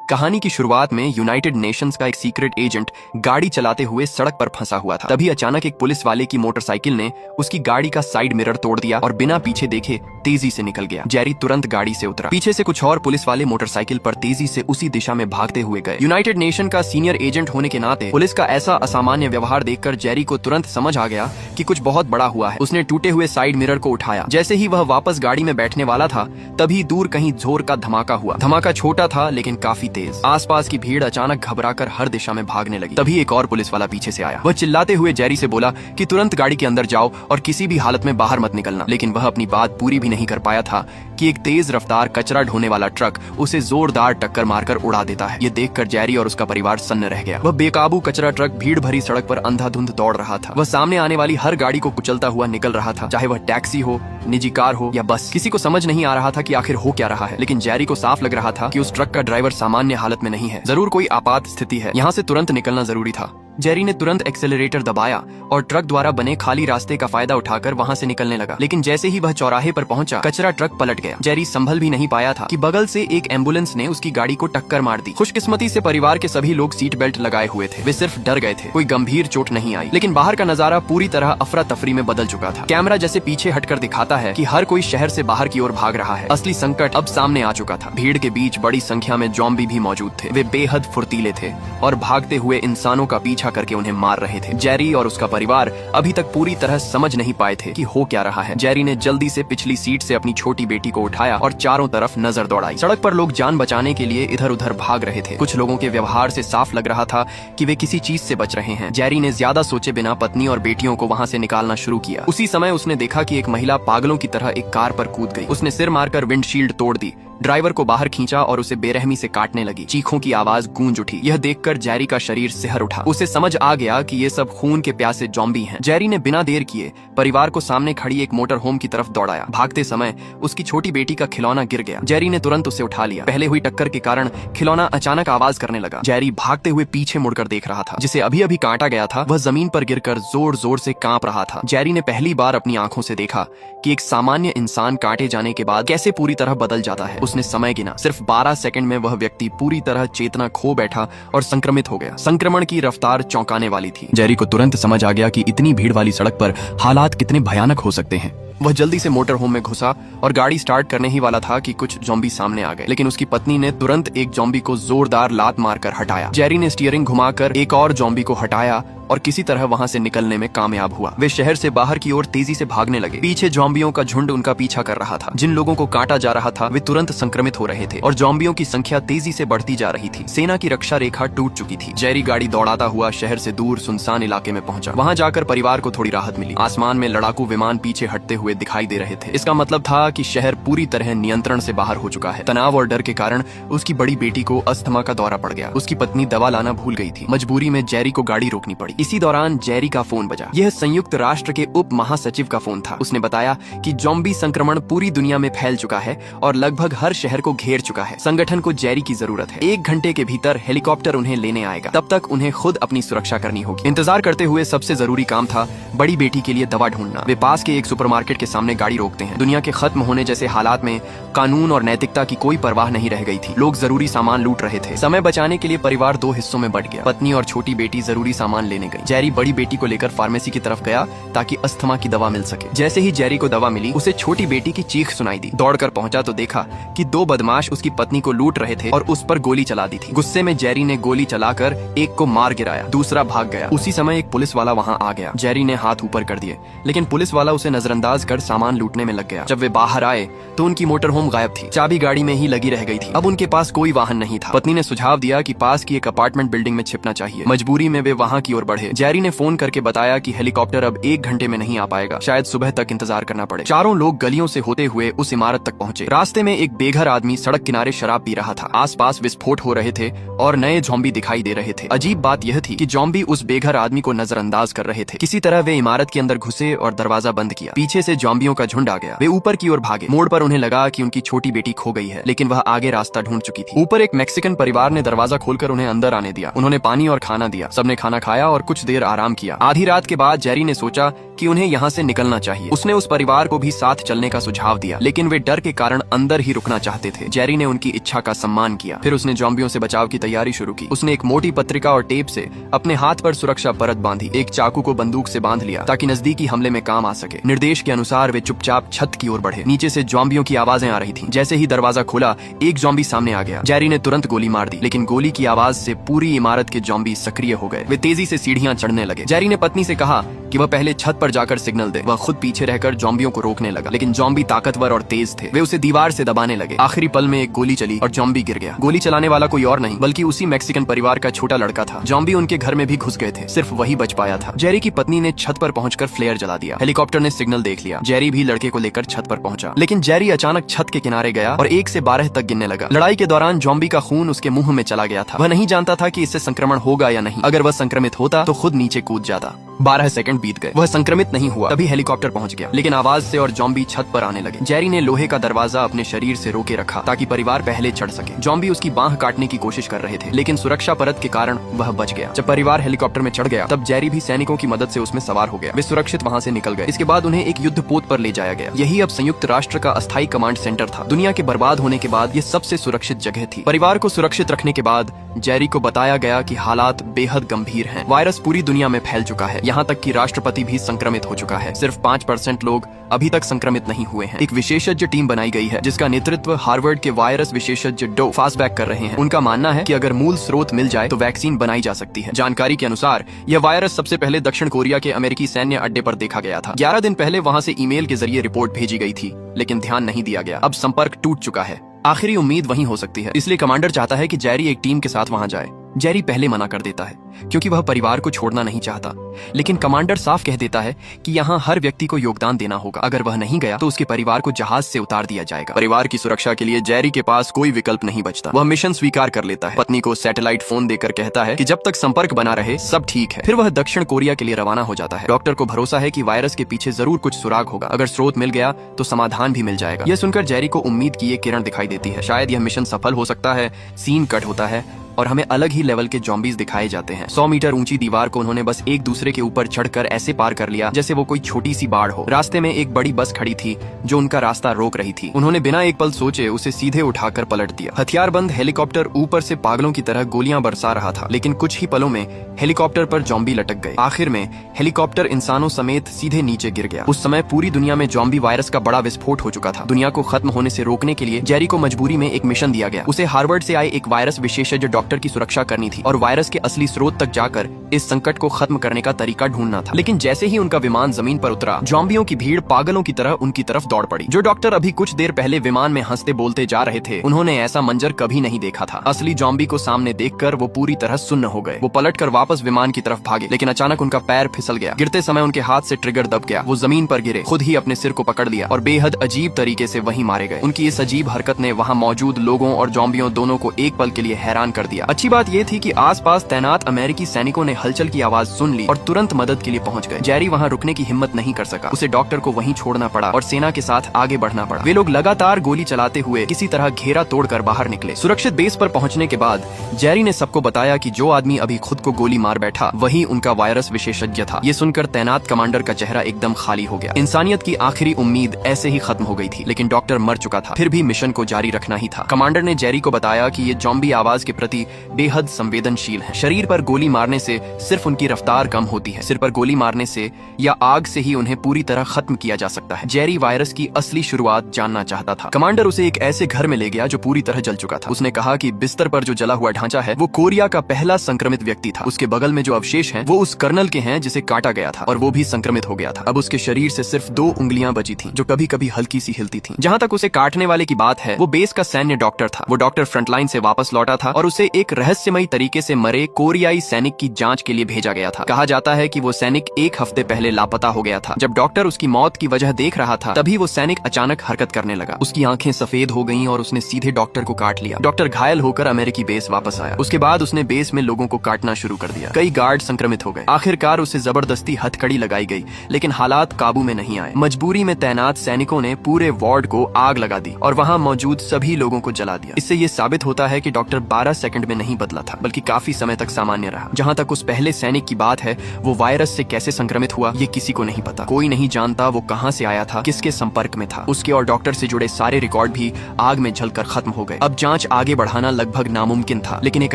कहानी की शुरुआत में यूनाइटेड नेशंस का एक सीक्रेट एजेंट गाड़ी चलाते हुए सड़क पर फंसा हुआ था। तभी अचानक एक पुलिस वाले की मोटरसाइकिल ने उसकी गाड़ी का साइड मिरर तोड़ दिया और बिना पीछे देखे तेजी से निकल गया। जेरी तुरंत गाड़ी से उतरा। पीछे से कुछ और पुलिस वाले मोटरसाइकिल पर तेजी से उसी दिशा में भागते हुए गए। यूनाइटेड नेशन का सीनियर एजेंट होने के नाते पुलिस का ऐसा असामान्य व्यवहार देखकर जेरी को तुरंत समझ आ गया कि कुछ बहुत बड़ा हुआ है। उसने टूटे हुए साइड मिरर को उठाया। जैसे ही वह वापस गाड़ी में बैठने वाला था, तभी दूर कहीं जोर का धमाका हुआ। धमाका छोटा था लेकिन काफी तेज। आसपास की भीड़ अचानक घबराकर हर दिशा में भागने लगी। तभी एक और पुलिस वाला पीछे से आया। वह चिल्लाते हुए जेरी से बोला कि तुरंत गाड़ी के अंदर जाओ और किसी भी हालत में बाहर मत निकलना। लेकिन वह अपनी बात पूरी भी नहीं कर पाया था कि एक तेज रफ्तार कचरा ढोने वाला ट्रक उसे जोरदार टक्कर मारकर उड़ा देता है। ये देखकर जेरी और उसका परिवार सन्न रह गया। वह बेकाबू कचरा ट्रक भीड़ भरी सड़क पर अंधाधुंध दौड़ रहा था। वह सामने आने वाली हर गाड़ी को कुचलता हुआ निकल रहा था, चाहे वह टैक्सी हो, निजी कार हो या बस। किसी को समझ नहीं आ रहा था कि आखिर हो क्या रहा है, लेकिन जेरी को साफ लग रहा था कि उस ट्रक का ड्राइवर सामान्य हालत में नहीं है। जरूर कोई आपात स्थिति है। यहाँ से तुरंत निकलना जरूरी था। जेरी ने तुरंत एक्सेलरेटर दबाया और ट्रक द्वारा बने खाली रास्ते का फायदा उठाकर वहां से निकलने लगा। लेकिन जैसे ही वह चौराहे पर पहुंचा, कचरा ट्रक पलट गया। जेरी संभल भी नहीं पाया था कि बगल से एक एम्बुलेंस ने उसकी गाड़ी को टक्कर मार दी। खुशकिस्मती से परिवार के सभी लोग सीट बेल्ट लगाए हुए थे। वे सिर्फ डर गए थे। कोई गंभीर चोट नहीं आई। लेकिन बाहर का नजारा पूरी तरह अफरा तफरी में बदल चुका था। कैमरा जैसे पीछे हटकर दिखाता है कि हर कोई शहर से बाहर की ओर भाग रहा है। असली संकट अब सामने आ चुका था। भीड़ के बीच बड़ी संख्या में ज़ॉम्बी भी मौजूद थे। वे बेहद फुर्तीले थे और भागते हुए इंसानों का पीछा करके उन्हें मार रहे थे। जेरी और उसका परिवार अभी तक पूरी तरह समझ नहीं पाए थे कि हो क्या रहा है। जेरी ने जल्दी से पिछली सीट से अपनी छोटी बेटी को उठाया और चारों तरफ नजर दौड़ाई। सड़क पर लोग जान बचाने के लिए इधर उधर भाग रहे थे। कुछ लोगों के व्यवहार से साफ लग रहा था कि वे किसी चीज से बच रहे हैं। जेरी ने ज्यादा सोचे बिना पत्नी और बेटियों को वहां से निकालना शुरू किया। उसी समय उसने देखा कि एक महिला पागलों की तरह एक कार पर कूद गई। उसने सिर मारकर विंडशील्ड तोड़ दी, ड्राइवर को बाहर खींचा और उसे बेरहमी से काटने लगी। चीखों की आवाज गूंज उठी। यह देखकर जेरी का शरीर सिहर उठा। उसे समझ आ गया कि ये सब खून के प्यासे ज़ॉम्बी हैं। जेरी ने बिना देर किए परिवार को सामने खड़ी एक मोटर होम की तरफ दौड़ाया। भागते समय उसकी छोटी बेटी का खिलौना गिर गया। जेरी ने तुरंत उसे उठा लिया। पहले हुई टक्कर के कारण खिलौना अचानक आवाज करने लगा। जेरी भागते हुए पीछे मुड़कर देख रहा था। जिसे अभी अभी काटा गया था वह जमीन पर गिरकर जोर जोर से कांप रहा था। जेरी ने पहली बार अपनी आंखों से देखा कि एक सामान्य इंसान काटे जाने के बाद कैसे पूरी तरह बदल जाता है। उसने समय गिना। सिर्फ 12 सेकंड में वह व्यक्ति पूरी तरह चेतना खो बैठा और संक्रमित हो गया। संक्रमण की रफ्तार चौंकाने वाली थी। जेरी को तुरंत समझ आ गया कि इतनी भीड़ वाली सड़क पर हालात कितने भयानक हो सकते हैं। वह जल्दी से मोटर होम में घुसा और गाड़ी स्टार्ट करने ही वाला था कि कुछ ज़ॉम्बी सामने आ गए। लेकिन उसकी पत्नी ने तुरंत एक ज़ॉम्बी को जोरदार लात मारकर हटाया। जेरी ने स्टीयरिंग घुमाकर एक और ज़ॉम्बी को हटाया और किसी तरह वहां से निकलने में कामयाब हुआ। वे शहर से बाहर की ओर तेजी से भागने लगे। पीछे ज़ॉम्बियों का झुंड उनका पीछा कर रहा था। जिन लोगों को काटा जा रहा था वे तुरंत संक्रमित हो रहे थे और ज़ॉम्बियों की संख्या तेजी से बढ़ती जा रही थी। सेना की रक्षा रेखा टूट चुकी थी। जेरी गाड़ी दौड़ाता हुआ शहर से दूर सुनसान इलाके में पहुंचा। वहां जाकर परिवार को थोड़ी राहत मिली। आसमान में लड़ाकू विमान पीछे हटते हुए दिखाई दे रहे थे। इसका मतलब था कि शहर पूरी तरह नियंत्रण से बाहर हो चुका है। तनाव और डर के कारण उसकी बड़ी बेटी को अस्थमा का दौरा पड़ गया। उसकी पत्नी दवा लाना भूल गई थी। मजबूरी में जेरी को गाड़ी रोकनी पड़ी। इसी दौरान जेरी का फोन बजा। यह संयुक्त राष्ट्र के उप महासचिव का फोन था। उसने बताया कि ज़ॉम्बी संक्रमण पूरी दुनिया में फैल चुका है और लगभग हर शहर को घेर चुका है। संगठन को जेरी की जरूरत है। 1 घंटे के भीतर हेलीकॉप्टर उन्हें लेने आएगा। तब तक उन्हें खुद अपनी सुरक्षा करनी होगी। इंतजार करते हुए सबसे जरूरी काम था बड़ी बेटी के लिए दवा ढूंढना। वे पास के एक सुपरमार्केट के सामने गाड़ी रोकते हैं। दुनिया के खत्म होने जैसे हालात में कानून और नैतिकता की कोई परवाह नहीं रह गई थी। लोग जरूरी सामान लूट रहे थे। समय बचाने के लिए परिवार 2 हिस्सों में बंट गया। पत्नी और छोटी बेटी जरूरी सामान लेने गई। जेरी बड़ी बेटी को लेकर फार्मेसी की तरफ गया ताकि अस्थमा की दवा मिल सके। जैसे ही जेरी को दवा मिली, उसे छोटी बेटी की चीख सुनाई दी। दौड़कर पहुंचा तो देखा कि 2 बदमाश उसकी पत्नी को लूट रहे थे और उस पर गोली चला दी थी। गुस्से में जेरी ने गोली चलाकर एक को मार गिराया, दूसरा भाग गया। उसी समय एक पुलिस वाला वहां आ गया। जेरी ने हाथ ऊपर कर दिए, लेकिन पुलिस वाला उसे नजरअंदाज कर सामान लूटने में लग गया। जब वे बाहर आए तो उनकी मोटर होम गायब थी। चाबी गाड़ी में ही लगी रह गई थी। अब उनके पास कोई वाहन नहीं था। पत्नी ने सुझाव दिया कि पास की एक अपार्टमेंट बिल्डिंग में छिपना चाहिए। मजबूरी में वे वहां की ओर बढ़े। जेरी ने फोन करके बताया कि हेलीकॉप्टर अब 1 घंटे में नहीं आ पाएगा, शायद सुबह तक इंतजार करना पड़े। चारों लोग गलियों से होते हुए उस इमारत तक पहुंचे। रास्ते में एक बेघर आदमी सड़क किनारे शराब पी रहा था। आसपास विस्फोट हो रहे थे और नए ज़ॉम्बी दिखाई दे रहे थे। अजीब बात यह थी कि ज़ॉम्बी उस बेघर आदमी को नजरअंदाज कर रहे थे। किसी तरह वे इमारत के अंदर घुसे और दरवाजा बंद किया। पीछे से ज़ॉम्बियों का झुंड आ गया। वे ऊपर की ओर भागे। मोड़ पर उन्हें लगा कि उनकी छोटी बेटी खो गई है, लेकिन वह आगे रास्ता ढूंढ चुकी थी। ऊपर एक मैक्सिकन परिवार ने दरवाजा खोलकर उन्हें अंदर आने दिया। उन्होंने पानी और खाना दिया। सबने खाना खाया और कुछ देर आराम किया। आधी रात के बाद जेरी ने सोचा कि उन्हें यहाँ से निकलना चाहिए। उसने उस परिवार को भी साथ चलने का सुझाव दिया, लेकिन वे डर के कारण अंदर ही रुकना चाहते थे। जेरी ने उनकी इच्छा का सम्मान किया। फिर उसने ज़ॉम्बियों से बचाव की तैयारी शुरू की। उसने एक मोटी पत्रिका और टेप से अपने हाथ पर सुरक्षा परत बांधी, एक चाकू को बंदूक से बांध लिया ताकि नजदीकी हमले में काम आ सके। निर्देश के अनुसार वे चुपचाप छत की ओर बढ़े। नीचे से ज़ॉम्बियों की आवाजें आ रही थी। जैसे ही दरवाजा खुला, एक ज़ॉम्बी सामने आ गया। जेरी ने तुरंत गोली मार दी, लेकिन गोली की आवाज से पूरी इमारत के ज़ॉम्बी सक्रिय हो गए। वे तेजी से सीढ़ियां चढ़ने लगे। जेरी ने पत्नी से कहा कि वह पहले छत पर जाकर सिग्नल दे। वह खुद पीछे रहकर ज़ॉम्बियों को रोकने लगा, लेकिन ज़ॉम्बी ताकतवर और तेज थे। वे उसे दीवार से दबाने लगे। आखिरी पल में एक गोली चली और ज़ॉम्बी गिर गया। गोली चलाने वाला कोई और नहीं बल्कि उसी मैक्सिकन परिवार का छोटा लड़का था। ज़ॉम्बी उनके घर में भी घुस गए थे, सिर्फ वही बच पाया था। जेरी की पत्नी ने छत पर पहुंचकर फ्लेयर जला दिया। हेलीकॉप्टर ने सिग्नल देख लिया। जेरी भी लड़के को लेकर छत पर पहुंचा, लेकिन जेरी अचानक छत के किनारे गया और 1 से 12 तक गिनने लगा। लड़ाई के दौरान ज़ॉम्बी का खून उसके मुंह में चला गया था। वह नहीं जानता था कि इससे संक्रमण होगा या नहीं। अगर वह संक्रमित होता तो खुद नीचे कूद जाता। 12 सेकंड बीत गए। वह संक्रमित नहीं हुआ। तभी हेलीकॉप्टर पहुंच गया, लेकिन आवाज से और ज़ॉम्बी छत पर आने लगे। जेरी ने लोहे का दरवाजा अपने शरीर से रोके रखा ताकि परिवार पहले चढ़ सके। ज़ॉम्बी उसकी बांह काटने की कोशिश कर रहे थे, लेकिन सुरक्षा परत के कारण वह बच गया। जब परिवार हेलीकॉप्टर में चढ़ गया, तब जेरी भी सैनिकों की मदद से उसमें सवार हो गया। वे सुरक्षित वहां से निकल गए। इसके बाद उन्हें एक युद्ध पोत पर ले जाया गया। यही अब संयुक्त राष्ट्र का अस्थायी कमांड सेंटर था। दुनिया के बर्बाद होने के बाद ये सबसे सुरक्षित जगह थी। परिवार को सुरक्षित रखने के बाद जेरी को बताया गया कि हालात बेहद गंभीर हैं। वायरस पूरी दुनिया में फैल चुका है, यहाँ तक कि राष्ट्रपति भी संक्रमित हो चुका है। सिर्फ 5% लोग अभी तक संक्रमित नहीं हुए हैं। एक विशेषज्ञ टीम बनाई गई है जिसका नेतृत्व हार्वर्ड के वायरस विशेषज्ञ डो फास्टबैक कर रहे हैं। उनका मानना है कि अगर मूल स्रोत मिल जाए तो वैक्सीन बनाई जा सकती है। जानकारी के अनुसार यह वायरस सबसे पहले दक्षिण कोरिया के अमेरिकी सैन्य अड्डे पर देखा गया था। 11 दिन पहले वहाँ से ईमेल के जरिए रिपोर्ट भेजी गई थी, लेकिन ध्यान नहीं दिया गया। अब संपर्क टूट चुका है। आखिरी उम्मीद वहीं हो सकती है। इसलिए कमांडर चाहता है कि जेरी एक टीम के साथ वहां जाए। जेरी पहले मना कर देता है क्योंकि वह परिवार को छोड़ना नहीं चाहता, लेकिन कमांडर साफ कह देता है कि यहाँ हर व्यक्ति को योगदान देना होगा। अगर वह नहीं गया तो उसके परिवार को जहाज से उतार दिया जाएगा। परिवार की सुरक्षा के लिए जेरी के पास कोई विकल्प नहीं बचता। वह मिशन स्वीकार कर लेता है। पत्नी को सैटेलाइट फोन देकर कहता है कि जब तक संपर्क बना रहे सब ठीक है। फिर वह दक्षिण कोरिया के लिए रवाना हो जाता है। डॉक्टर को भरोसा है कि वायरस के पीछे जरूर कुछ सुराग होगा। अगर स्रोत मिल गया तो समाधान भी मिल जाएगा। यह सुनकर जेरी को उम्मीद की एक किरण दिखाई देती है। शायद यह मिशन सफल हो सकता है। सीन कट होता है और हमें अलग ही लेवल के ज़ॉम्बीज दिखाए जाते हैं। 100 मीटर ऊंची दीवार को उन्होंने बस एक दूसरे के ऊपर चढ़कर ऐसे पार कर लिया जैसे वो कोई छोटी सी बाढ़ हो। रास्ते में एक बड़ी बस खड़ी थी जो उनका रास्ता रोक रही थी। उन्होंने बिना एक पल सोचे उसे सीधे उठाकर पलट दिया। हथियारबंद हेलीकॉप्टर ऊपर से पागलों की तरह गोलियां बरसा रहा था, लेकिन कुछ ही पलों में हेलीकॉप्टर पर ज़ॉम्बी लटक गए। आखिर में हेलीकॉप्टर इंसानों समेत सीधे नीचे गिर गया। उस समय पूरी दुनिया में ज़ॉम्बी वायरस का बड़ा विस्फोट हो चुका था। दुनिया को खत्म होने से रोकने के लिए जेरी को मजबूरी में एक मिशन दिया गया। उसे हार्वर्ड से आए एक वायरस विशेषज्ञ डॉक्टर की सुरक्षा करनी थी और वायरस के असली स्रोत तक जाकर इस संकट को खत्म करने का तरीका ढूंढना था। लेकिन जैसे ही उनका विमान जमीन पर उतरा, ज़ॉम्बियों की भीड़ पागलों की तरह उनकी तरफ दौड़ पड़ी। जो डॉक्टर अभी कुछ देर पहले विमान में हंसते बोलते जा रहे थे, उन्होंने ऐसा मंजर कभी नहीं देखा था। असली ज़ॉम्बी को सामने देखकर वो पूरी तरह सुन्न हो गए। वो पलटकर वापस विमान की तरफ भागे, लेकिन अचानक उनका पैर फिसल गया। गिरते समय उनके हाथ से ट्रिगर दब गया। वो जमीन पर गिरे, खुद ही अपने सिर को पकड़ लिया और बेहद अजीब तरीके से वहीं मारे गए। उनकी इस अजीब हरकत ने वहाँ मौजूद लोगों और ज़ॉम्बियों दोनों को एक पल के लिए हैरान कर दिया। अच्छी बात यह थी कि आसपास तैनात अमेरिकी सैनिकों ने हलचल की आवाज सुन ली और तुरंत मदद के लिए पहुंच गए। जेरी वहां रुकने की हिम्मत नहीं कर सका। उसे डॉक्टर को वहीं छोड़ना पड़ा और सेना के साथ आगे बढ़ना पड़ा। वे लोग लगातार गोली चलाते हुए किसी तरह घेरा तोड़कर बाहर निकले। सुरक्षित बेस पर पहुंचने के बाद जेरी ने सबको बताया कि जो आदमी अभी खुद को गोली मार बैठा वही उनका वायरस विशेषज्ञ था। ये सुनकर तैनात कमांडर का चेहरा एकदम खाली हो गया। इंसानियत की आखिरी उम्मीद ऐसे ही खत्म हो गई थी, लेकिन डॉक्टर मर चुका था। फिर भी मिशन को जारी रखना ही था। कमांडर ने जेरी को बताया कि ये ज़ॉम्बी आवाज के प्रति बेहद संवेदनशील है। शरीर पर गोली मारने से सिर्फ उनकी रफ्तार कम होती है, सिर पर गोली मारने से या आग से ही उन्हें पूरी तरह खत्म किया जा सकता है। जेरी वायरस की असली शुरुआत जानना चाहता था। कमांडर उसे एक ऐसे घर में ले गया जो पूरी तरह जल चुका था। उसने कहा कि बिस्तर पर जो जला हुआ ढांचा है वो कोरिया का पहला संक्रमित व्यक्ति था। उसके बगल में जो अवशेष हैं वो उस कर्नल के हैं जिसे काटा गया था और वो भी संक्रमित हो गया था। अब उसके शरीर से सिर्फ 2 उंगलियां बची थीं जो कभी कभी हल्की सी हिलती थीं। जहां तक उसे काटने वाले की बात है, वो बेस का सैन्य डॉक्टर था। वो डॉक्टर फ्रंटलाइन से वापस लौटा था और उसे एक रहस्यमयी तरीके से मरे कोरियाई सैनिक की जांच के लिए भेजा गया था। कहा जाता है कि वो सैनिक 1 हफ्ते पहले लापता हो गया था। जब डॉक्टर उसकी मौत की वजह देख रहा था, तभी वो सैनिक अचानक हरकत करने लगा। उसकी आंखें सफेद हो गईं और उसने सीधे डॉक्टर को काट लिया। डॉक्टर घायल होकर अमेरिकी बेस वापस आया। उसके बाद उसने बेस में लोगों को काटना शुरू कर दिया। कई गार्ड संक्रमित हो गए। आखिरकार उसे जबरदस्ती हथकड़ी लगाई गई, लेकिन हालात काबू में नहीं आए। मजबूरी में तैनात सैनिकों ने पूरे वार्ड को आग लगा दी और वहाँ मौजूद सभी लोगों को जला दिया। इससे ये साबित होता है कि डॉक्टर 12 सेकंड में नहीं बदला था, बल्कि काफी समय तक सामान्य रहा। जहाँ तक उस पहले सैनिक की बात है, वो वायरस से कैसे संक्रमित हुआ ये किसी को नहीं पता। कोई नहीं जानता वो कहां से आया था, किसके संपर्क में था। उसके और डॉक्टर से जुड़े सारे रिकॉर्ड भी आग में जलकर खत्म हो गए। अब जांच आगे बढ़ाना लगभग नामुमकिन था, लेकिन एक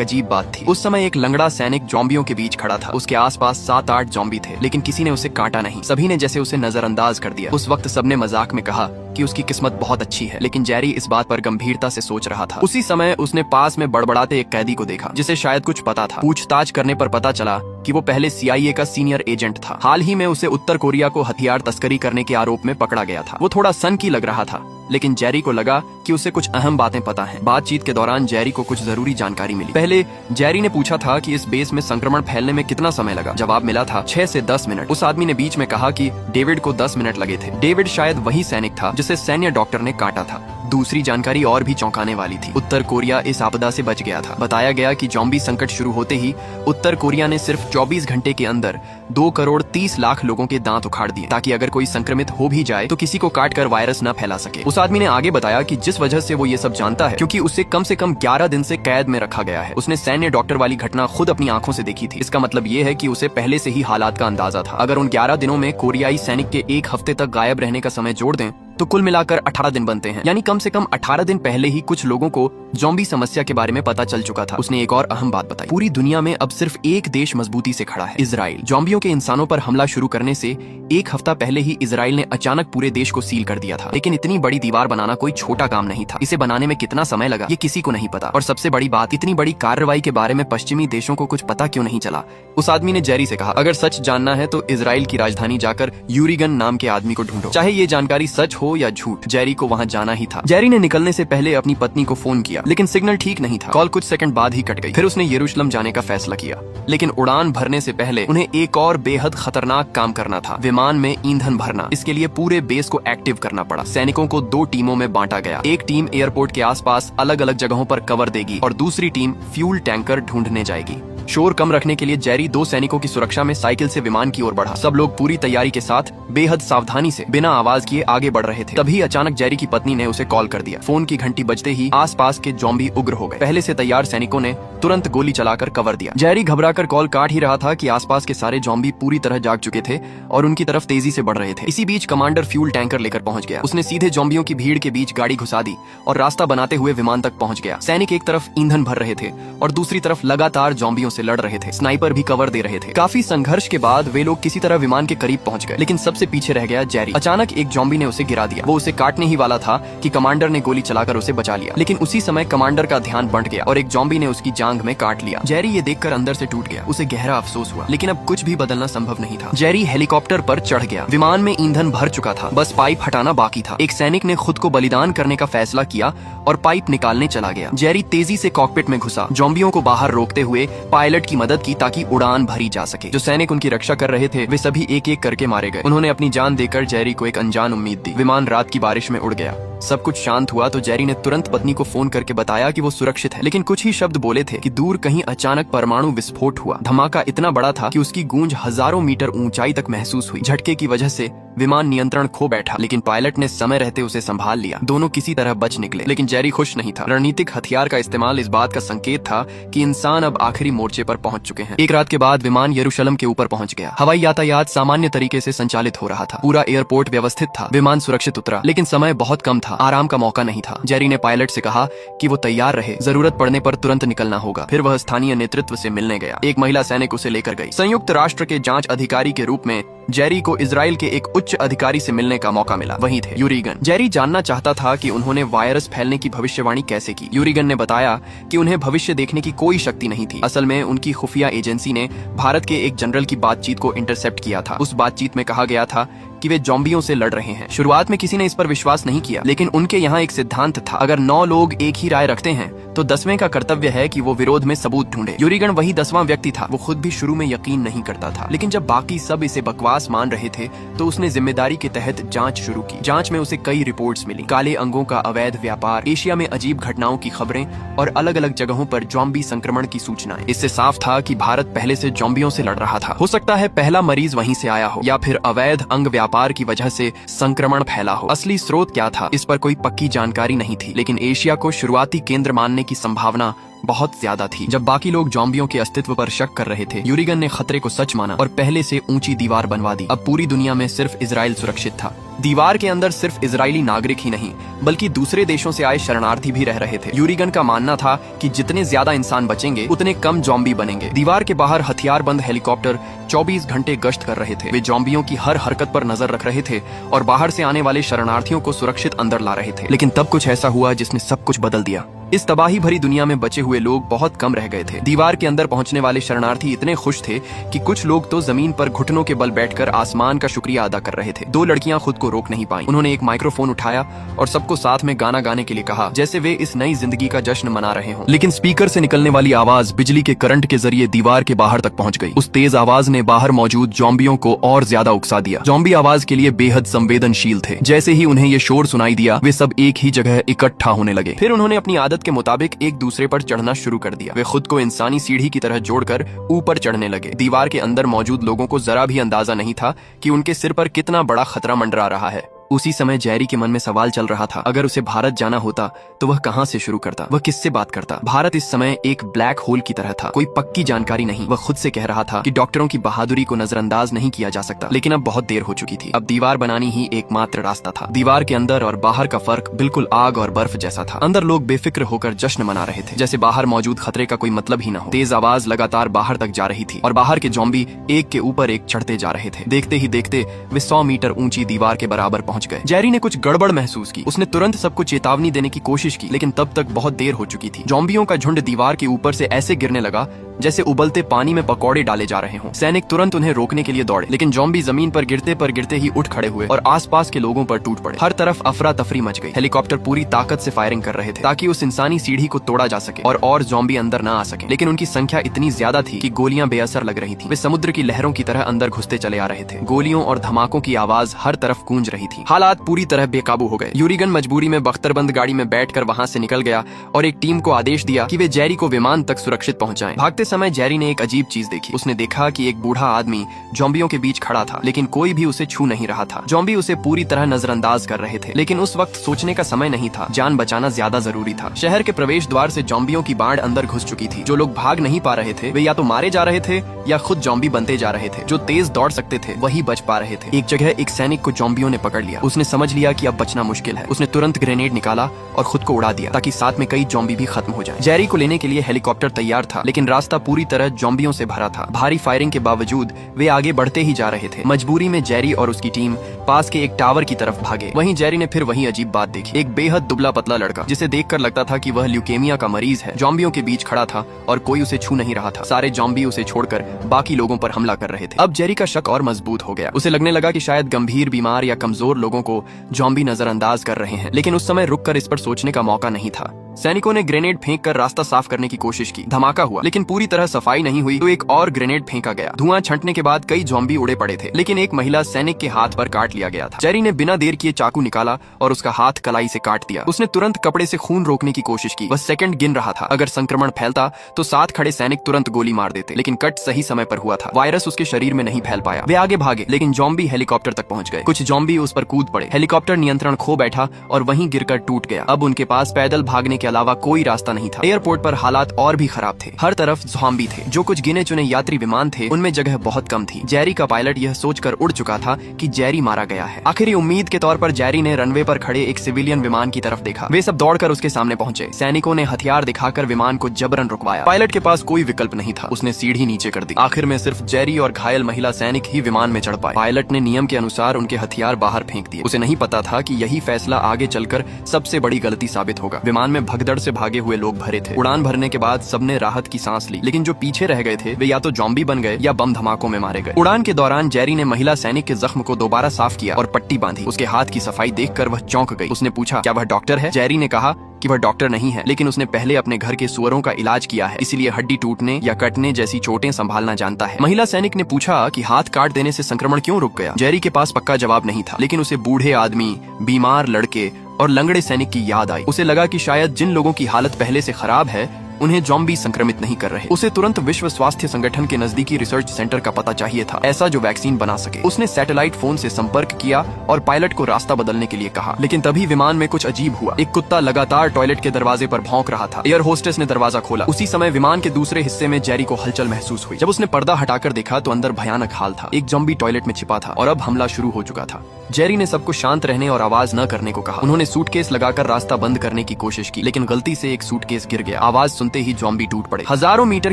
अजीब बात थी। उस समय एक लंगड़ा सैनिक जॉम्बियों के बीच खड़ा था। उसके आसपास 7-8 जॉम्बी थे, लेकिन किसी ने उसे काटा नहीं। सभी ने जैसे उसे नजरअंदाज कर दिया। उस वक्त सबने मजाक में कहा कि उसकी किस्मत बहुत अच्छी है, लेकिन जेरी इस बात पर गंभीरता से सोच रहा था। उसी समय उसने पास में बड़बड़ाते एक कैदी को देखा, जिसे शायद कुछ पता था। पूछताछ करने पर पता चला कि वो पहले CIA का सीनियर एजेंट था। हाल ही में उसे उत्तर कोरिया को हथियार तस्करी करने के आरोप में पकड़ा गया था। वो थोड़ा सनकी लग रहा था, लेकिन जेरी को लगा कि उसे कुछ अहम बातें पता हैं। बातचीत के दौरान जेरी को कुछ जरूरी जानकारी मिली। पहले जेरी ने पूछा था कि इस बेस में संक्रमण फैलने में कितना समय लगा। जवाब मिला था 6 से 10 मिनट। उस आदमी ने बीच में कहा कि डेविड को 10 मिनट लगे थे। डेविड शायद वही सैनिक था जिसे सैन्य डॉक्टर ने काटा था। दूसरी जानकारी और भी चौंकाने वाली थी। उत्तर कोरिया इस आपदा से बच गया था। बताया गया कि जॉम्बी संकट शुरू होते ही उत्तर कोरिया ने सिर्फ 24 घंटे के अंदर 2 करोड़ 30 लाख लोगों के दांत उखाड़ दिए, ताकि अगर कोई संक्रमित हो भी जाए तो किसी को काट कर वायरस न फैला सके। उस आदमी ने आगे बताया कि जिस वजह से वो ये सब जानता है, क्योंकि उसे कम से कम 11 दिन से कैद में रखा गया है। उसने सैन्य डॉक्टर वाली घटना खुद अपनी आंखों से देखी थी। इसका मतलब ये है कि उसे पहले से ही हालात का अंदाजा था। अगर उन 11 दिनों में कोरियाई सैनिक के 1 हफ्ते तक गायब रहने का समय जोड़ दें तो कुल मिलाकर 18 दिन बनते हैं। यानी कम से कम 18 दिन पहले ही कुछ लोगों को जॉम्बी समस्या के बारे में पता चल चुका था। उसने एक और अहम बात बताई। पूरी दुनिया में अब सिर्फ एक देश मजबूती से खड़ा है, इजराइल। जॉम्बियों के इंसानों पर हमला शुरू करने से 1 हफ्ता पहले ही इजराइल ने अचानक पूरे देश को सील कर दिया था। लेकिन इतनी बड़ी दीवार बनाना कोई छोटा काम नहीं था। इसे बनाने में कितना समय लगा ये किसी को नहीं पता। और सबसे बड़ी बात, इतनी बड़ी कार्रवाई के बारे में पश्चिमी देशों को कुछ पता क्यों नहीं चला। उस आदमी ने जेरी से कहा, अगर सच जानना है तो इजराइल की राजधानी जाकर यूरिगन नाम के आदमी को ढूंढो, चाहे ये जानकारी सच हो या झूठ। जेरी को वहां जाना ही था। जेरी ने निकलने से पहले अपनी पत्नी को फोन किया, लेकिन सिग्नल ठीक नहीं था। कॉल कुछ सेकंड बाद ही कट गई। फिर उसने यरूशलेम जाने का फैसला किया, लेकिन उड़ान भरने से पहले उन्हें एक और बेहद खतरनाक काम करना था, विमान में ईंधन भरना। इसके लिए पूरे बेस को एक्टिव करना पड़ा। सैनिकों को 2 टीमों में बांटा गया। एक टीम एयरपोर्ट के आसपास अलग अलग जगहों पर कवर देगी और दूसरी टीम फ्यूल टैंकर ढूंढने जाएगी। शोर कम रखने के लिए जेरी 2 सैनिकों की सुरक्षा में साइकिल से विमान की ओर बढ़ा। सब लोग पूरी तैयारी के साथ बेहद सावधानी से बिना आवाज किए आगे बढ़ रहे थे। तभी अचानक जेरी की पत्नी ने उसे कॉल कर दिया। फोन की घंटी बजते ही आसपास के जॉम्बी उग्र हो गए। पहले से तैयार सैनिकों ने तुरंत गोली चलाकर कवर दिया। जेरी घबराकर कॉल काट ही रहा था कि आसपास के सारे जॉम्बी पूरी तरह जाग चुके थे और उनकी तरफ तेजी से बढ़ रहे थे। इसी बीच कमांडर फ्यूल टैंकर लेकर पहुंच गया। उसने सीधे जॉम्बियों की भीड़ के बीच गाड़ी घुसा दी और रास्ता बनाते हुए विमान तक पहुंच गया। सैनिक एक तरफ ईंधन भर रहे थे और दूसरी तरफ लगातार जॉम्बियों से लड़ रहे थे। स्नाइपर भी कवर दे रहे थे। काफी संघर्ष के बाद वे लोग किसी तरह विमान के करीब पहुंच गए, लेकिन सबसे पीछे रह गया जेरी। अचानक एक जॉम्बी ने उसे गिरा दिया। वो उसे काटने ही वाला था कि कमांडर ने गोली चलाकर उसे बचा लिया, लेकिन उसी समय कमांडर का ध्यान बंट गया और एक जॉम्बी ने उसकी जांघ में काट लिया। जेरी ये देखकर अंदर से टूट गया। उसे गहरा अफसोस हुआ, लेकिन अब कुछ भी बदलना संभव नहीं था। जेरी हेलीकॉप्टर पर चढ़ गया। विमान में ईंधन भर चुका था, बस पाइप हटाना बाकी था। एक सैनिक ने खुद को बलिदान करने का फैसला किया और पाइप निकालने चला गया। जेरी तेजी से कॉकपिट में घुसा, जॉम्बियों को बाहर रोकते हुए पायलट की मदद की ताकि उड़ान भरी जा सके। जो सैनिक उनकी रक्षा कर रहे थे वे सभी एक एक करके मारे गए। उन्होंने अपनी जान देकर जेरी को एक अनजान उम्मीद दी। विमान रात की बारिश में उड़ गया। सब कुछ शांत हुआ तो जेरी ने तुरंत पत्नी को फोन करके बताया कि वो सुरक्षित है, लेकिन कुछ ही शब्द बोले थे कि दूर कहीं अचानक परमाणु विस्फोट हुआ। धमाका इतना बड़ा था कि उसकी गूंज हजारों मीटर ऊंचाई तक महसूस हुई। झटके की वजह से विमान नियंत्रण खो बैठा, लेकिन पायलट ने समय रहते उसे संभाल लिया। दोनों किसी तरह बच निकले, लेकिन जेरी खुश नहीं था। रणनीतिक हथियार का इस्तेमाल इस बात का संकेत था कि इंसान अब आखिरी मोर्चे पर पहुंच चुके हैं। एक रात के बाद विमान यरूशलेम के ऊपर पहुंच गया। हवाई यातायात सामान्य तरीके से संचालित हो रहा था। पूरा एयरपोर्ट व्यवस्थित था। विमान सुरक्षित उतरा, लेकिन समय बहुत कम था। आराम का मौका नहीं था। जेरी ने पायलट से कहा कि वो तैयार रहे, जरूरत पड़ने पर तुरंत निकलना होगा। फिर वह स्थानीय नेतृत्व से मिलने गया। एक महिला सैनिक उसे लेकर गई। संयुक्त राष्ट्र के जांच अधिकारी के रूप में जेरी को इजराइल के एक उच्च अधिकारी से मिलने का मौका मिला। वही थे यूरिगन। जेरी जानना चाहता था कि उन्होंने वायरस फैलने की भविष्यवाणी कैसे की। यूरिगन ने बताया कि उन्हें भविष्य देखने की कोई शक्ति नहीं थी। असल में उनकी खुफिया एजेंसी ने भारत के एक जनरल की बातचीत को इंटरसेप्ट किया था। उस बातचीत में कहा गया था कि वे जॉम्बियों से लड़ रहे हैं। शुरुआत में किसी ने इस पर विश्वास नहीं किया, लेकिन उनके यहाँ एक सिद्धांत था, अगर 9 लोग एक ही राय रखते हैं तो 10वें का कर्तव्य है कि वो विरोध में सबूत ढूंढे। यूरिगन वही 10वां व्यक्ति था। वो खुद भी शुरू में यकीन नहीं करता था, लेकिन जब बाकी सब इसे बकवास मान रहे थे तो उसने जिम्मेदारी के तहत जांच शुरू की। जांच में उसे कई रिपोर्ट्स मिली। काले अंगों का अवैध व्यापार, एशिया में अजीब घटनाओं की खबरें और अलग अलग जगहों पर जॉम्बी संक्रमण की सूचनाएं। इससे साफ था कि भारत पहले से जॉम्बियों से लड़ रहा था। हो सकता है पहला मरीज वहीं से आया हो, या फिर अवैध अंग व्यापार व्यापार की वजह से संक्रमण फैला हो। असली स्रोत क्या था, इस पर कोई पक्की जानकारी नहीं थी, लेकिन एशिया को शुरुआती केंद्र मानने की संभावना बहुत ज्यादा थी। जब बाकी लोग ज़ॉम्बियों के अस्तित्व पर शक कर रहे थे, यूरिगन ने खतरे को सच माना और पहले से ऊंची दीवार बनवा दी। अब पूरी दुनिया में सिर्फ इजराइल सुरक्षित था। दीवार के अंदर सिर्फ इजरायली नागरिक ही नहीं, बल्कि दूसरे देशों से आए शरणार्थी भी रह रहे थे। यूरिगन का मानना था कि जितने ज्यादा इंसान बचेंगे, उतने कम ज़ॉम्बी बनेंगे। दीवार के बाहर हथियारबंद हेलीकॉप्टर 24 घंटे गश्त कर रहे थे। वे ज़ॉम्बियों की हर हरकत पर नजर रख रहे थे और बाहर से आने वाले शरणार्थियों को सुरक्षित अंदर ला रहे थे। लेकिन तब कुछ ऐसा हुआ जिसने सब कुछ बदल दिया। इस तबाही भरी दुनिया में बचे हुए लोग बहुत कम रह गए थे। दीवार के अंदर पहुंचने वाले शरणार्थी इतने खुश थे कि कुछ लोग तो जमीन पर घुटनों के बल बैठकर आसमान का शुक्रिया अदा कर रहे थे। दो लड़कियां खुद को रोक नहीं पाईं। उन्होंने एक माइक्रोफोन उठाया और सबको साथ में गाना गाने के लिए कहा, जैसे वे इस नई जिंदगी का जश्न मना रहे हों। लेकिन स्पीकर से निकलने वाली आवाज बिजली के करंट के जरिए दीवार के बाहर तक पहुंच गई। उस तेज आवाज ने बाहर मौजूद ज़ॉम्बियों को और ज्यादा उकसा दिया। ज़ॉम्बी आवाज के लिए बेहद संवेदनशील थे। जैसे ही उन्हें ये शोर सुनाई दिया, वे सब एक ही जगह इकट्ठा होने लगे। फिर उन्होंने अपनी आदत के मुताबिक एक दूसरे पर चढ़ना शुरू कर दिया। वे खुद को इंसानी सीढ़ी की तरह जोड़कर ऊपर चढ़ने लगे। दीवार के अंदर मौजूद लोगों को जरा भी अंदाजा नहीं था कि उनके सिर पर कितना बड़ा खतरा मंडरा रहा है। उसी समय जेरी के मन में सवाल चल रहा था, अगर उसे भारत जाना होता तो वह कहां से शुरू करता, वह किससे बात करता। भारत इस समय एक ब्लैक होल की तरह था, कोई पक्की जानकारी नहीं। वह खुद से कह रहा था कि डॉक्टरों की बहादुरी को नजरअंदाज नहीं किया जा सकता, लेकिन अब बहुत देर हो चुकी थी। अब दीवार बनानी ही एकमात्र रास्ता था। दीवार के अंदर और बाहर का फर्क बिल्कुल आग और बर्फ जैसा था। अंदर लोग बेफिक्र होकर जश्न मना रहे थे, जैसे बाहर मौजूद खतरे का कोई मतलब ही न हो। तेज आवाज लगातार बाहर तक जा रही थी और बाहर के ज़ॉम्बी एक के ऊपर एक चढ़ते जा रहे थे। देखते ही देखते वे 100 मीटर ऊंची दीवार के बराबर पहुंच गए। जेरी ने कुछ गड़बड़ महसूस की। उसने तुरंत सबको चेतावनी देने की कोशिश की, लेकिन तब तक बहुत देर हो चुकी थी। ज़ॉम्बियों का झुंड दीवार के ऊपर से ऐसे गिरने लगा जैसे उबलते पानी में पकौड़े डाले जा रहे हों। सैनिक तुरंत उन्हें रोकने के लिए दौड़े, लेकिन ज़ॉम्बी जमीन पर गिरते ही उठ खड़े हुए और आसपास के लोगों पर टूट पड़े। हर तरफ अफरा तफरी मच गई। हेलीकॉप्टर पूरी ताकत से फायरिंग कर रहे थे ताकि उस इंसानी सीढ़ी को तोड़ा जा सके और ज़ॉम्बी अंदर न आ सके। लेकिन उनकी संख्या इतनी ज्यादा थी कि गोलियां बेअसर लग रही थी। वे समुद्र की लहरों की तरह अंदर घुसते चले आ रहे थे। गोलियों और धमाकों की आवाज हर तरफ गूंज रही थी। हालात पूरी तरह बेकाबू हो गए। यूरिगन मजबूरी में बख्तरबंद गाड़ी में बैठकर वहां से निकल गया और एक टीम को आदेश दिया कि वे जेरी को विमान तक सुरक्षित पहुंचाएं। भागते समय जेरी ने एक अजीब चीज देखी। उसने देखा कि एक बूढ़ा आदमी ज़ॉम्बियों के बीच खड़ा था, लेकिन कोई भी उसे छू नहीं रहा था। ज़ॉम्बी उसे पूरी तरह नजरअंदाज कर रहे थे, लेकिन उस वक्त सोचने का समय नहीं था। जान बचाना ज्यादा जरूरी था। शहर के प्रवेश द्वार से ज़ॉम्बियों की बाढ़ अंदर घुस चुकी थी। जो लोग भाग नहीं पा रहे थे, वे या तो मारे जा रहे थे या खुद ज़ॉम्बी बनते जा रहे थे। जो तेज दौड़ सकते थे वही बच पा रहे थे। एक जगह एक सैनिक को ज़ॉम्बियों ने पकड़ लिया। उसने समझ लिया कि अब बचना मुश्किल है। उसने तुरंत ग्रेनेड निकाला और खुद को उड़ा दिया ताकि साथ में कई ज़ॉम्बी भी खत्म हो जाएं। जेरी को लेने के लिए हेलीकॉप्टर तैयार था, लेकिन रास्ता पूरी तरह ज़ॉम्बियों से भरा था। भारी फायरिंग के बावजूद वे आगे बढ़ते ही जा रहे थे। मजबूरी में जेरी और उसकी टीम पास के एक टावर की तरफ भागे। वहीं जेरी ने फिर वही अजीब बात देखी। एक बेहद दुबला पतला लड़का, जिसे देखकर लगता था कि वह ल्यूकेमिया का मरीज है, ज़ॉम्बियों के बीच खड़ा था और कोई उसे छू नहीं रहा था। सारे ज़ॉम्बी उसे छोड़कर बाकी लोगों पर हमला कर रहे थे। अब जेरी का शक और मजबूत हो गया। उसे लगने लगा कि शायद गंभीर बीमार या कमजोर लोगों को ज़ॉम्बी नजरअंदाज कर रहे हैं, लेकिन उस समय रुककर इस पर सोचने का मौका नहीं था। सैनिकों ने ग्रेनेड फेंककर रास्ता साफ करने की कोशिश की। धमाका हुआ, लेकिन पूरी तरह सफाई नहीं हुई तो एक और ग्रेनेड फेंका गया। धुआं छंटने के बाद कई ज़ॉम्बी उड़े पड़े थे, लेकिन एक महिला सैनिक के हाथ पर काट लिया गया था। जेरी ने बिना देर किए चाकू निकाला और उसका हाथ कलाई से काट दिया। उसने तुरंत कपड़े से खून रोकने की कोशिश की। वह सेकंड गिन रहा था। अगर संक्रमण फैलता तो साथ खड़े सैनिक तुरंत गोली मार देते, लेकिन कट सही समय पर हुआ था। वायरस उसके शरीर में नहीं फैल पाया। वे आगे भागे, लेकिन ज़ॉम्बी हेलीकॉप्टर तक पहुंच गए। कुछ ज़ॉम्बी उस पर कूद पड़े। हेलीकॉप्टर नियंत्रण खो बैठा और वहीं गिरकर टूट गया। अब उनके पास पैदल भागने के अलावा कोई रास्ता नहीं था। एयरपोर्ट पर हालात और भी खराब थे। हर तरफ ज़ॉम्बी थे। जो कुछ गिने चुने यात्री विमान थे, उनमें जगह बहुत कम थी। जेरी का पायलट यह सोचकर उड़ चुका था कि जेरी मारा गया है। आखिरी उम्मीद के तौर पर जेरी ने रनवे पर खड़े एक सिविलियन विमान की तरफ देखा। वे सब दौड़कर उसके सामने पहुंचे। सैनिकों ने हथियार दिखाकर विमान को जबरन रुकवाया। पायलट के पास कोई विकल्प नहीं था। उसने सीढ़ी नीचे कर दी। आखिर में सिर्फ जेरी और घायल महिला सैनिक ही विमान में चढ़ पाए। पायलट ने नियम के अनुसार उनके हथियार बाहर फेंक दिए। उसे नहीं पता था कि यही फैसला आगे चलकर सबसे बड़ी गलती साबित होगा। विमान में भगदड़ से भागे हुए लोग भरे थे। उड़ान भरने के बाद सबने राहत की सांस ली, लेकिन जो पीछे रह गए थे वे या तो ज़ॉम्बी बन गए या बम धमाकों में मारे गए। उड़ान के दौरान जेरी ने महिला सैनिक के जख्म को दोबारा साफ किया और पट्टी बांधी। उसके हाथ की सफाई देखकर वह चौंक गई। उसने पूछा, क्या वह डॉक्टर है? जेरी ने कहा कि वह डॉक्टर नहीं है, लेकिन उसने पहले अपने घर के सुअरों का इलाज किया है, इसलिए हड्डी टूटने या कटने जैसी चोटें संभालना जानता है। महिला सैनिक ने पूछा कि हाथ काट देने से संक्रमण क्यों रुक गया? जेरी के पास पक्का जवाब नहीं था, लेकिन उसे बूढ़े आदमी, बीमार लड़के और लंगड़े सैनिक की याद आई। उसे लगा कि शायद जिन लोगों की हालत पहले से खराब है उन्हें जॉम्बी संक्रमित नहीं कर रहे। उसे तुरंत विश्व स्वास्थ्य संगठन के नजदीकी रिसर्च सेंटर का पता चाहिए था, ऐसा जो वैक्सीन बना सके। उसने सैटेलाइट फोन से संपर्क किया और पायलट को रास्ता बदलने के लिए कहा, लेकिन तभी विमान में कुछ अजीब हुआ। एक कुत्ता लगातार टॉयलेट के दरवाजे पर भौंक रहा था। एयर होस्टेस ने दरवाजा खोला। उसी समय विमान के दूसरे हिस्से में जेरी को हलचल महसूस हुई। जब उसने पर्दा हटाकर देखा तो अंदर भयानक हाल था। एक जॉम्बी टॉयलेट में छिपा था और अब हमला शुरू हो चुका था। जेरी ने सबको शांत रहने और आवाज न करने को कहा। उन्होंने सूटकेस लगाकर रास्ता बंद करने की कोशिश की, लेकिन गलती से एक सूटकेस गिर गया। आवाज सुनते ही जॉम्बी टूट पड़े। हजारों मीटर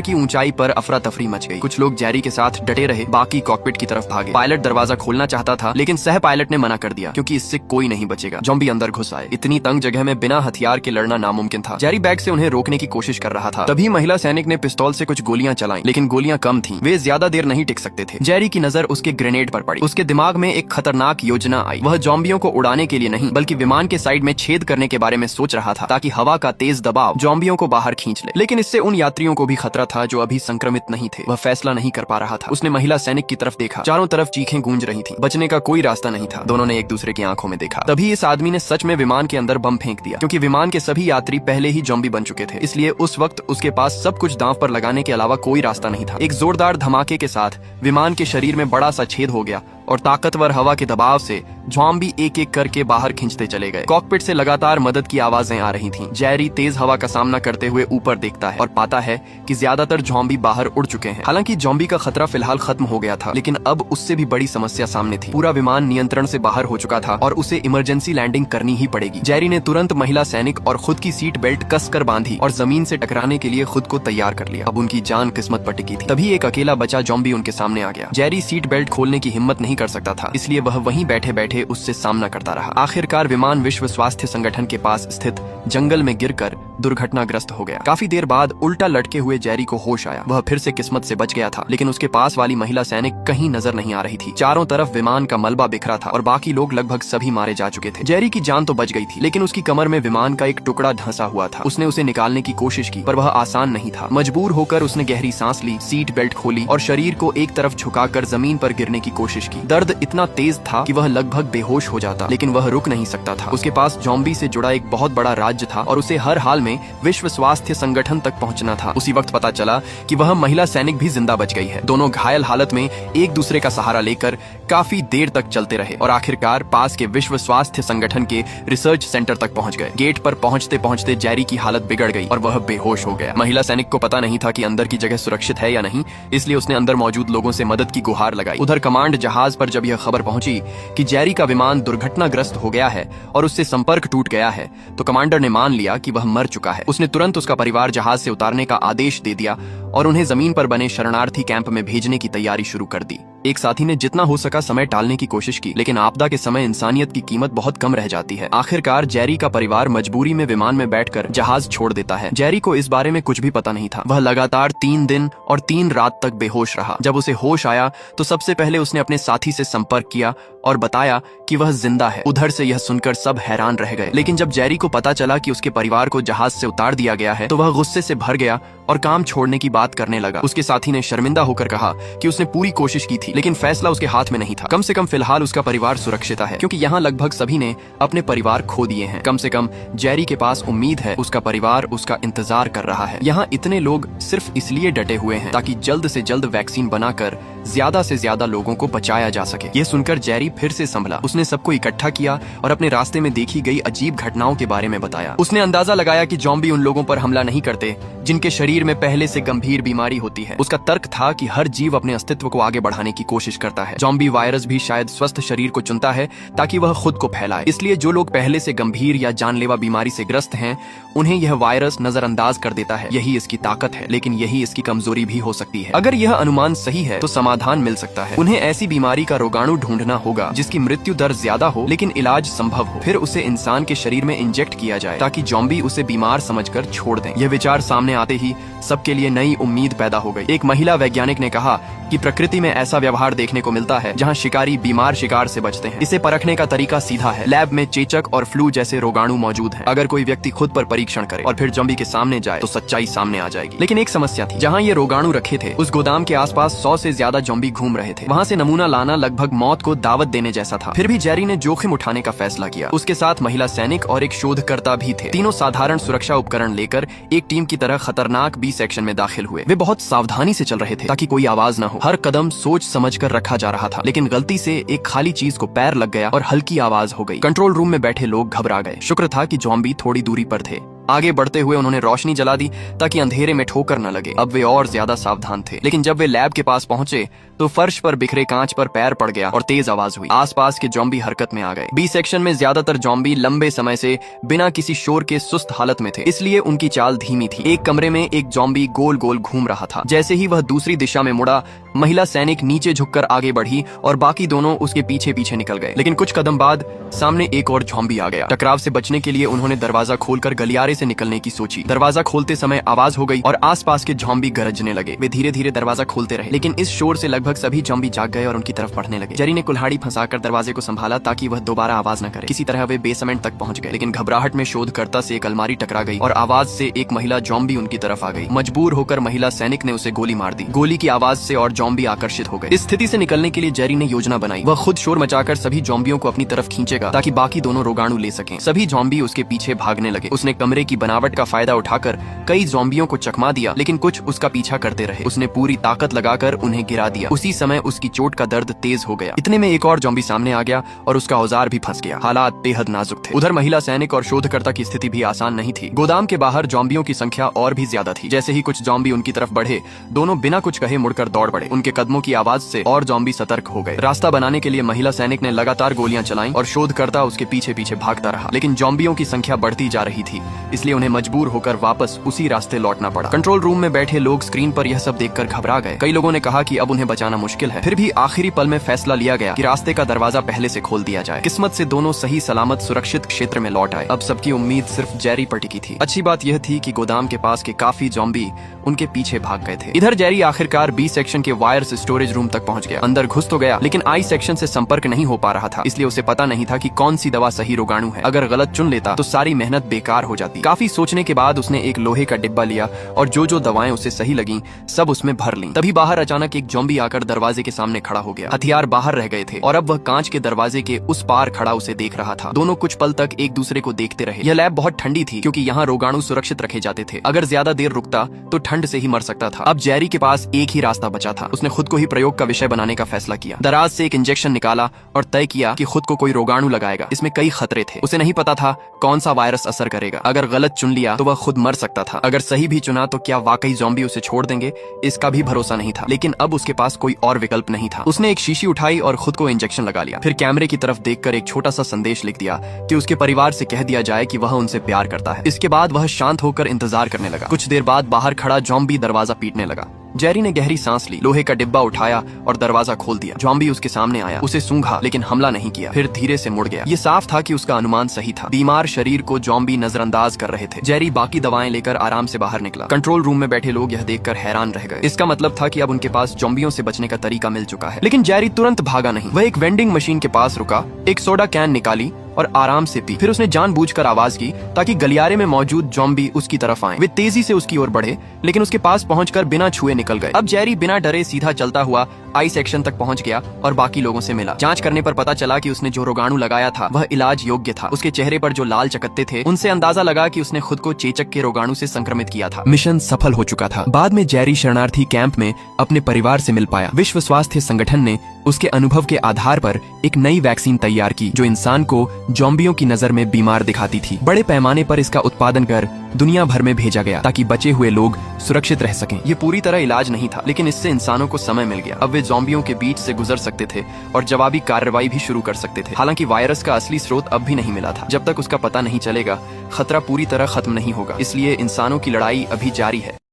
की ऊंचाई पर अफरा तफरी मच गई। कुछ लोग जेरी के साथ डटे रहे, बाकी कॉकपिट की तरफ भागे। पायलट दरवाजा खोलना चाहता था, लेकिन सह पायलट ने मना कर दिया, क्योंकि इससे कोई नहीं बचेगा। जॉम्बी अंदर घुस आए। इतनी तंग जगह में बिना हथियार के लड़ना नामुमकिन था। जेरी बैग से उन्हें रोकने की कोशिश कर रहा था। तभी महिला सैनिक ने पिस्तौल से कुछ गोलियां चलाई, लेकिन गोलियां कम थीं। वे ज्यादा देर नहीं टिक सकते थे। जेरी की नजर उसके ग्रेनेड पर पड़ी। उसके दिमाग में एक खतरनाक योजना आई। वह जॉम्बियों को उड़ाने के लिए नहीं, बल्कि विमान के साइड में छेद करने के बारे में सोच रहा था, ताकि हवा का तेज दबाव जॉम्बियों को बाहर खींच ले। लेकिन इससे उन यात्रियों को भी खतरा था जो अभी संक्रमित नहीं थे। वह फैसला नहीं कर पा रहा था। उसने महिला सैनिक की तरफ देखा। चारों तरफ चीखें गूंज रही थीं। बचने का कोई रास्ता नहीं था। दोनों ने एक दूसरे की आंखों में देखा। तभी इस आदमी ने सच में विमान के अंदर बम फेंक दिया, क्योंकि विमान के सभी यात्री पहले ही जॉम्बी बन चुके थे। इसलिए उस वक्त उसके पास सब कुछ दांव पर लगाने के अलावा कोई रास्ता नहीं था। एक जोरदार धमाके के साथ विमान के शरीर में बड़ा सा छेद हो गया और ताकतवर हवा के दबाव से जॉम्बी एक एक करके बाहर खींचते चले गए। कॉकपिट से लगातार मदद की आवाजें आ रही थीं। जेरी तेज हवा का सामना करते हुए ऊपर देखता है और पाता है कि ज्यादातर जॉम्बी बाहर उड़ चुके हैं। हालांकि जॉम्बी का खतरा फिलहाल खत्म हो गया था, लेकिन अब उससे भी बड़ी समस्या सामने थी। पूरा विमान नियंत्रण से बाहर हो चुका था और उसे इमरजेंसी लैंडिंग करनी ही पड़ेगी। जेरी ने तुरंत महिला सैनिक और खुद की सीट बेल्ट कसकर बांधी और जमीन से टकराने के लिए खुद को तैयार कर लिया। अब उनकी जान किस्मत पर टिकी थी। तभी एक अकेला बचा जॉम्बी उनके सामने आ गया। जेरी सीट बेल्ट खोलने की हिम्मत नहीं कर सकता था, इसलिए वह वहीं बैठे बैठे उससे सामना करता रहा। आखिरकार विमान विश्व स्वास्थ्य संगठन के पास स्थित जंगल में गिरकर दुर्घटनाग्रस्त हो गया। काफी देर बाद उल्टा लटके हुए जेरी को होश आया। वह फिर से किस्मत से बच गया था, लेकिन उसके पास वाली महिला सैनिक कहीं नजर नहीं आ रही थी। चारों तरफ विमान का मलबा बिखरा था और बाकी लोग लगभग सभी मारे जा चुके थे। जेरी की जान तो बच गई थी, लेकिन उसकी कमर में विमान का एक टुकड़ा धंसा हुआ था। उसने उसे निकालने की कोशिश की, पर वह आसान नहीं था। मजबूर होकर उसने गहरी सांस ली, सीट बेल्ट खोली और शरीर को एक तरफ झुकाकर जमीन पर गिरने की कोशिश की। दर्द इतना तेज था कि वह लगभग बेहोश हो जाता, लेकिन वह रुक नहीं सकता था। उसके पास जॉम्बी से जुड़ा एक बहुत बड़ा राज्य था और उसे हर हाल में विश्व स्वास्थ्य संगठन तक पहुंचना था। उसी वक्त पता चला कि वह महिला सैनिक भी जिंदा बच गई है। दोनों घायल हालत में एक दूसरे का सहारा लेकर काफी देर तक चलते रहे और आखिरकार पास के विश्व स्वास्थ्य संगठन के रिसर्च सेंटर तक पहुंच गए। गेट पर पहुंचते पहुंचते जेरी की हालत बिगड़ गई और वह बेहोश हो गया। महिला सैनिक को पता नहीं था कि अंदर की जगह सुरक्षित है या नहीं, इसलिए उसने अंदर मौजूद लोगों से मदद की गुहार लगाई। उधर कमांड जहाज पर जब यह खबर पहुंची कि जेरी का विमान दुर्घटनाग्रस्त हो गया है और उससे संपर्क टूट गया है, तो कमांडर ने मान लिया कि वह मर चुका है। उसने तुरंत उसका परिवार जहाज से उतारने का आदेश दे दिया और उन्हें जमीन पर बने शरणार्थी कैंप में भेजने की तैयारी शुरू कर दी। एक साथी ने जितना हो सका समय टालने की कोशिश की, लेकिन आपदा के समय इंसानियत की कीमत बहुत कम रह जाती है। आखिरकार जेरी का परिवार मजबूरी में विमान में बैठकर जहाज छोड़ देता है। जेरी को इस बारे में कुछ भी पता नहीं था। वह लगातार 3 दिन और 3 रात तक बेहोश रहा। जब उसे होश आया तो सबसे पहले उसने अपने साथी से संपर्क किया और बताया कि वह जिंदा है। उधर से यह सुनकर सब हैरान रह गए, लेकिन जब जेरी को पता चला कि उसके परिवार को जहाज से उतार दिया गया है तो वह गुस्से से भर गया और काम छोड़ने की बात करने लगा। उसके साथी ने शर्मिंदा होकर कहा कि उसने पूरी कोशिश की थी, लेकिन फैसला उसके हाथ में नहीं था। कम से कम फिलहाल उसका परिवार सुरक्षित है, क्योंकि यहाँ लगभग सभी ने अपने परिवार खो दिए हैं। कम से कम जेरी के पास उम्मीद है, उसका परिवार उसका इंतजार कर रहा है। यहाँ इतने लोग सिर्फ इसलिए डटे हुए हैं ताकि जल्द से जल्द वैक्सीन बनाकर ज्यादा से ज्यादा लोगों को बचाया जा सके। यह सुनकर जेरी फिर से संभला। उसने सबको इकट्ठा किया और अपने रास्ते में देखी गई अजीब घटनाओं के बारे में बताया। उसने अंदाजा लगाया कि जॉम्बी उन लोगों पर हमला नहीं करते जिनके शरीर में पहले से गंभीर बीमारी होती है। उसका तर्क था कि हर जीव अपने अस्तित्व को आगे बढ़ाने की कोशिश करता है। जॉम्बी वायरस भी शायद स्वस्थ शरीर को चुनता है ताकि वह खुद को फैलाए। इसलिए जो लोग पहले से गंभीर या जानलेवा बीमारी से ग्रस्त हैं, उन्हें यह वायरस नजरअंदाज कर देता है। यही इसकी ताकत है, लेकिन यही इसकी कमजोरी भी हो सकती है। अगर यह अनुमान सही है तो समाधान मिल सकता है। उन्हें ऐसी बीमारी का रोगाणु ढूंढना होगा जिसकी मृत्यु दर ज्यादा हो लेकिन इलाज संभव हो। फिर उसे इंसान के शरीर में इंजेक्ट किया जाए ताकि जॉम्बी उसे बीमार समझकर छोड़ दें। यह विचार सामने आते ही सबके लिए नई उम्मीद पैदा हो गई। एक महिला वैज्ञानिक ने कहा कि प्रकृति में ऐसा व्यवहार देखने को मिलता है जहाँ शिकारी बीमार शिकार से बचते हैं। इसे परखने का तरीका सीधा है। लैब में चेचक और फ्लू जैसे रोगाणु मौजूद हैं। अगर कोई व्यक्ति खुद पर परीक्षण करे और फिर ज़ॉम्बी के सामने जाए तो सच्चाई सामने आ जाएगी। लेकिन एक समस्या थी, जहाँ ये रोगाणु रखे थे उस गोदाम के आसपास 100 से ज्यादा ज़ॉम्बी घूम रहे थे। वहाँ से नमूना लाना लगभग मौत को दावत देने जैसा था। फिर भी जेरी ने जोखिम उठाने का फैसला किया। उसके साथ महिला सैनिक और एक शोधकर्ता भी थे। तीनों साधारण सुरक्षा उपकरण लेकर एक टीम की तरह खतरनाक बी सेक्शन में दाखिल हुए। वे बहुत सावधानी से चल रहे थे ताकि कोई आवाज न हो। हर कदम सोच समझ कर रखा जा रहा था, लेकिन गलती से एक खाली चीज को पैर लग गया और हल्की आवाज हो गई। कंट्रोल रूम में बैठे लोग घबरा गए। शुक्र था कि ज़ॉम्बी थोड़ी दूरी पर थे। आगे बढ़ते हुए उन्होंने रोशनी जला दी ताकि अंधेरे में ठोकर न लगे। अब वे और ज्यादा सावधान थे। लेकिन जब वे लैब के पास पहुंचे तो फर्श पर बिखरे कांच पर पैर पड़ गया और तेज आवाज हुई। आसपास के ज़ॉम्बी हरकत में आ गए। बी सेक्शन में ज्यादातर ज़ॉम्बी लंबे समय से बिना किसी शोर के सुस्त हालत में थे, इसलिए उनकी चाल धीमी थी। एक कमरे में एक ज़ॉम्बी गोल गोल घूम रहा था। जैसे ही वह दूसरी दिशा में मुड़ा, महिला सैनिक नीचे झुककर आगे बढ़ी और बाकी दोनों उसके पीछे पीछे निकल गए। लेकिन कुछ कदम बाद सामने एक और ज़ॉम्बी आ गया। टकराव से बचने के लिए उन्होंने दरवाजा खोलकर गलियारे से निकलने की सोची। दरवाजा खोलते समय आवाज हो गई और आसपास के ज़ॉम्बी गरजने लगे। वे धीरे धीरे दरवाजा खोलते रहे, लेकिन इस शोर से लगभग सभी ज़ॉम्बी जाग गए और उनकी तरफ बढ़ने लगे। जेरी ने कुल्हाड़ी फंसाकर दरवाजे को संभाला ताकि वह दोबारा आवाज न करे। किसी तरह वे बेसमेंट तक पहुंच गए, लेकिन घबराहट में शोधकर्ता से एक अलमारी टकरा गई और आवाज से एक महिला ज़ॉम्बी उनकी तरफ आ गई। मजबूर होकर महिला सैनिक ने उसे गोली मार दी। गोली की आवाज से और ज़ॉम्बी आकर्षित हो गए। इस स्थिति से निकलने के लिए जेरी ने योजना बनाई। वह खुद शोर मचाकर सभी ज़ॉम्बियों को अपनी तरफ खींचेगा ताकि बाकी दोनों रोगाणु ले सकें। सभी ज़ॉम्बी उसके पीछे भागने लगे। उसने कमरे की बनावट का फायदा उठाकर कई ज़ॉम्बियों को चकमा दिया, लेकिन कुछ उसका पीछा करते रहे। उसने पूरी ताकत लगाकर उन्हें गिरा दिया। उसी समय उसकी चोट का दर्द तेज हो गया। इतने में एक और ज़ॉम्बी सामने आ गया और उसका औजार भी फंस गया। हालात बेहद नाजुक थे। उधर महिला सैनिक और शोधकर्ता की स्थिति भी आसान नहीं थी। गोदाम के बाहर ज़ॉम्बियों की संख्या और भी ज्यादा थी। जैसे ही कुछ ज़ॉम्बी उनकी तरफ बढ़े, दोनों बिना कुछ कहे मुड़कर दौड़ पड़े। उनके कदमों की आवाज से और ज़ॉम्बी सतर्क हो गए। रास्ता बनाने के लिए महिला सैनिक ने लगातार गोलियां चलाईं और शोधकर्ता उसके पीछे पीछे भागता रहा। लेकिन ज़ॉम्बियों की संख्या बढ़ती जा रही थी, इसलिए उन्हें मजबूर होकर वापस उसी रास्ते लौटना पड़ा। कंट्रोल रूम में बैठे लोग स्क्रीन पर यह सब देखकर घबरा गए। कई लोगों ने कहा कि अब उन्हें बचाना मुश्किल है। फिर भी आखिरी पल में फैसला लिया गया कि रास्ते का दरवाजा पहले से खोल दिया जाए। किस्मत से दोनों सही सलामत सुरक्षित क्षेत्र में लौट आए। अब सबकी उम्मीद सिर्फ जेरी पर टिकी थी। अच्छी बात यह थी कि गोदाम के पास के काफी ज़ॉम्बी उनके पीछे भाग गए थे। इधर जेरी आखिरकार बी सेक्शन के वायर्स स्टोरेज रूम तक पहुंच गया। अंदर घुस तो गया, लेकिन आई सेक्शन से संपर्क नहीं हो पा रहा था, इसलिए उसे पता नहीं था कि कौन सी दवा सही रोगाणु है। अगर गलत चुन लेता तो सारी मेहनत बेकार हो जाती। काफी सोचने के बाद उसने एक लोहे का डिब्बा लिया और जो जो दवाएं उसे सही लगी सब उसमें भर लीं। तभी बाहर अचानक एक ज़ॉम्बी आकर दरवाजे के सामने खड़ा हो गया। हथियार बाहर रह गए थे और अब वह कांच के दरवाजे के उस पार खड़ा उसे देख रहा था। दोनों कुछ पल तक एक दूसरे को देखते रहे। यह लैब बहुत ठंडी थी क्योंकि यहाँ रोगाणु सुरक्षित रखे जाते थे। अगर ज्यादा देर रुकता तो ठंड से ही मर सकता था। अब जेरी के पास एक ही रास्ता बचा था। उसने खुद को ही प्रयोग का विषय बनाने का फैसला किया। दराज से एक इंजेक्शन निकाला और तय किया कि खुद को कोई रोगाणु लगाएगा। इसमें कई खतरे थे। उसे नहीं पता था कौन सा वायरस असर करेगा। अगर गलत चुन लिया तो वह खुद मर सकता था। अगर सही भी चुना तो क्या वाकई ज़ॉम्बी उसे छोड़ देंगे, इसका भी भरोसा नहीं था। लेकिन अब उसके पास कोई और विकल्प नहीं था। उसने एक शीशी उठाई और खुद को इंजेक्शन लगा लिया। फिर कैमरे की तरफ देखकर एक छोटा सा संदेश लिख दिया कि उसके परिवार से कह दिया जाए कि वह उनसे प्यार करता है। इसके बाद वह शांत होकर इंतजार करने लगा। कुछ देर बाद बाहर खड़ा ज़ॉम्बी दरवाजा पीटने लगा। जेरी ने गहरी सांस ली, लोहे का डिब्बा उठाया और दरवाजा खोल दिया। ज़ॉम्बी उसके सामने आया। उसे सूंघा लेकिन हमला नहीं किया। फिर धीरे से मुड़ गया। ये साफ था कि उसका अनुमान सही था। बीमार शरीर को ज़ॉम्बी नजरअंदाज कर रहे थे। जेरी बाकी दवाएं लेकर आराम से बाहर निकला। कंट्रोल रूम में बैठे लोग यह देखकर हैरान रह गए। इसका मतलब था कि अब उनके पास ज़ॉम्बियों से बचने का तरीका मिल चुका है। लेकिन जेरी तुरंत भागा नहीं। वह एक वेंडिंग मशीन के पास रुका, एक सोडा कैन निकाली और आराम से पी। फिर उसने जानबूझकर आवाज की ताकि गलियारे में मौजूद ज़ॉम्बी उसकी तरफ आए। वे तेजी से उसकी ओर बढ़े, लेकिन उसके पास पहुंचकर बिना छुए निकल गए। अब जेरी बिना डरे सीधा चलता हुआ आई सेक्शन तक पहुंच गया और बाकी लोगों से मिला। जांच करने पर पता चला कि उसने जो रोगाणु लगाया था वह इलाज योग्य था। उसके चेहरे पर जो लाल चकत्ते थे उनसे अंदाजा लगा कि उसने खुद को चेचक के रोगाणु से संक्रमित किया था। मिशन सफल हो चुका था। बाद में जेरी शरणार्थी कैंप में अपने परिवार से मिल पाया। विश्व स्वास्थ्य संगठन ने उसके अनुभव के आधार पर एक नई वैक्सीन तैयार की जो इंसान को ज़ॉम्बियों की नजर में बीमार दिखाती थी। बड़े पैमाने पर इसका उत्पादन कर दुनिया भर में भेजा गया ताकि बचे हुए लोग सुरक्षित रह सकें। ये पूरी तरह इलाज नहीं था, लेकिन इससे इंसानों को समय मिल गया। अब वे ज़ॉम्बियों के बीच से गुजर सकते थे और जवाबी कार्रवाई भी शुरू कर सकते थे। हालांकि वायरस का असली स्रोत अब भी नहीं मिला था। जब तक उसका पता नहीं चलेगा, खतरा पूरी तरह खत्म नहीं होगा। इसलिए इंसानों की लड़ाई अभी जारी है।